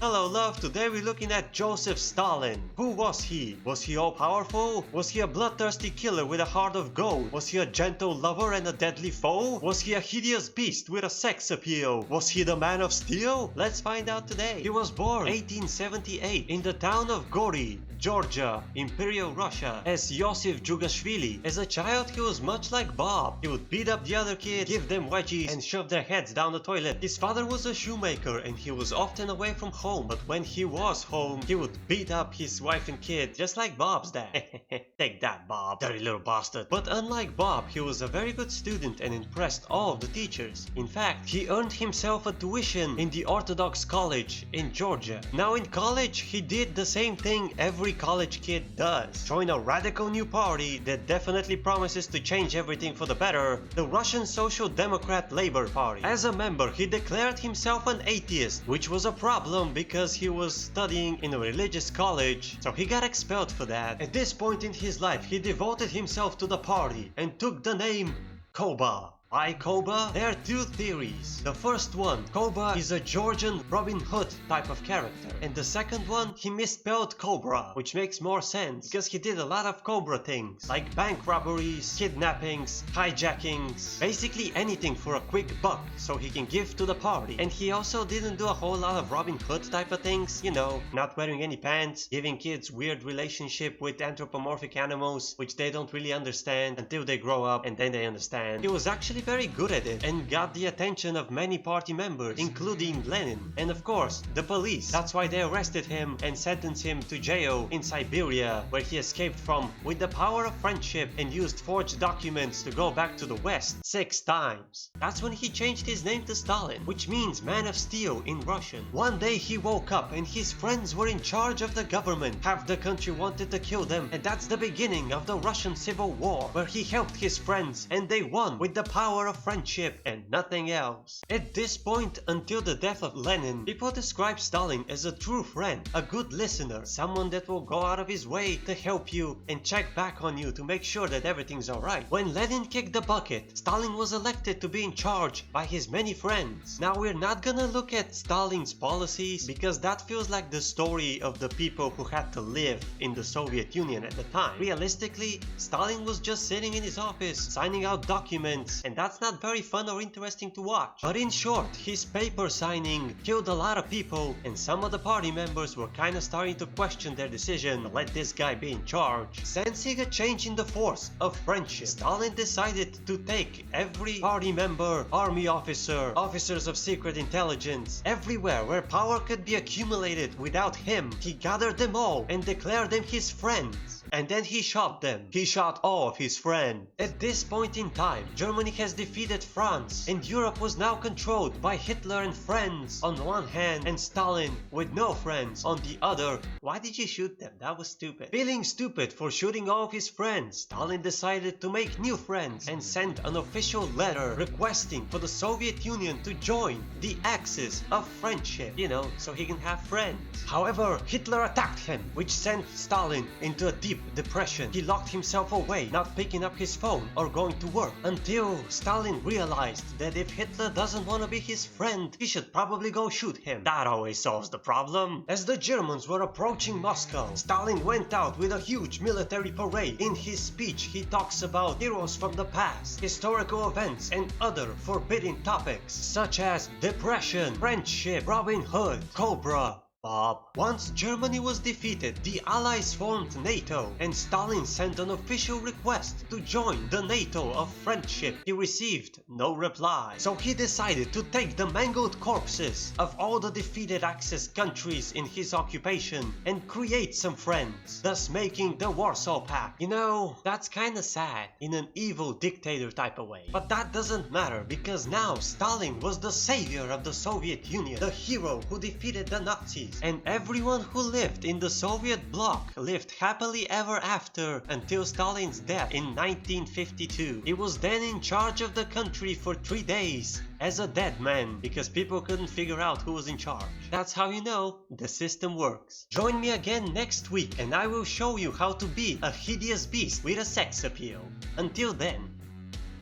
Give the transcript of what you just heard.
Hello love, today we're looking at Joseph Stalin. Who was he? Was he all powerful? Was he a bloodthirsty killer with a heart of gold? Was he a gentle lover and a deadly foe? Was he a hideous beast with a sex appeal? Was he the man of steel? Let's find out today. He was born 1878 in the town of Gori, Georgia, Imperial Russia, as Joseph Jugashvili. As a child, he was much like Bob. He would beat up the other kids, give them wedgies, and shove their heads down the toilet. His father was a shoemaker and he was often away from home, but when he was home, he would beat up his wife and kid, just like Bob's dad. Take that, Bob, dirty little bastard. But unlike Bob, he was a very good student and impressed all of the teachers. In fact, he earned himself a tuition in the Orthodox College in Georgia. Now in college, he did the same thing every college kid does. Join a radical new party that definitely promises to change everything for the better, the Russian Social Democrat Labor Party. As a member, he declared himself an atheist, which was a problem because he was studying in a religious college, so he got expelled for that. At this point in his life, he devoted himself to the party and took the name Koba. Why Koba? There are two theories. The first one, Koba is a Georgian Robin Hood type of character. And the second one, he misspelled Cobra, which makes more sense because he did a lot of Cobra things, like bank robberies, kidnappings, hijackings, basically anything for a quick buck so he can give to the party. And he also didn't do a whole lot of Robin Hood type of things, you know, not wearing any pants, giving kids weird relationship with anthropomorphic animals, which they don't really understand until they grow up and then they understand. He was actually very good at it and got the attention of many party members, including Lenin and of course the police. That's why they arrested him and sentenced him to jail in Siberia, where he escaped from with the power of friendship and used forged documents to go back to the West 6 times. That's when he changed his name to Stalin, which means man of steel in Russian. One day he woke up and his friends were in charge of the government. Half the country wanted to kill them, and that's the beginning of the Russian Civil War, where he helped his friends and they won with the power of friendship and nothing else. At this point, until the death of Lenin, people describe Stalin as a true friend, a good listener, someone that will go out of his way to help you and check back on you to make sure that everything's alright. When Lenin kicked the bucket, Stalin was elected to be in charge by his many friends. Now we're not gonna look at Stalin's policies because that feels like the story of the people who had to live in the Soviet Union at the time. Realistically, Stalin was just sitting in his office, signing out documents, and that's not very fun or interesting to watch. But in short, his paper signing killed a lot of people, and some of the party members were kinda starting to question their decision to let this guy be in charge. Sensing a change in the force of friendship, Stalin decided to take every party member, army officer, officers of secret intelligence, everywhere where power could be accumulated without him. He gathered them all and declared them his friends. And then he shot them. He shot all of his friends. At this point in time, Germany has defeated France, and Europe was now controlled by Hitler and friends on one hand, and Stalin with no friends on the other. Why did you shoot them? That was stupid. Feeling stupid for shooting all of his friends, Stalin decided to make new friends and sent an official letter requesting for the Soviet Union to join the Axis of Friendship, you know, so he can have friends. However, Hitler attacked him, which sent Stalin into a deep depression. He locked himself away, not picking up his phone or going to work, until Stalin realized that if Hitler doesn't want to be his friend, he should probably go shoot him. That always solves the problem. As the Germans were approaching Moscow, Stalin went out with a huge military parade. In his speech, he talks about heroes from the past, historical events, and other forbidden topics such as depression, friendship, Robin Hood, Cobra, Bob. Once Germany was defeated, the Allies formed NATO, and Stalin sent an official request to join the NATO of Friendship. He received no reply, so he decided to take the mangled corpses of all the defeated Axis countries in his occupation and create some friends, thus making the Warsaw Pact. You know, that's kinda sad in an evil dictator type of way. But that doesn't matter because now Stalin was the savior of the Soviet Union, the hero who defeated the Nazis. And everyone who lived in the Soviet bloc lived happily ever after until Stalin's death in 1952. He was then in charge of the country for 3 days as a dead man because people couldn't figure out who was in charge. That's how you know the system works. Join me again next week and I will show you how to be a hideous beast with a sex appeal. Until then,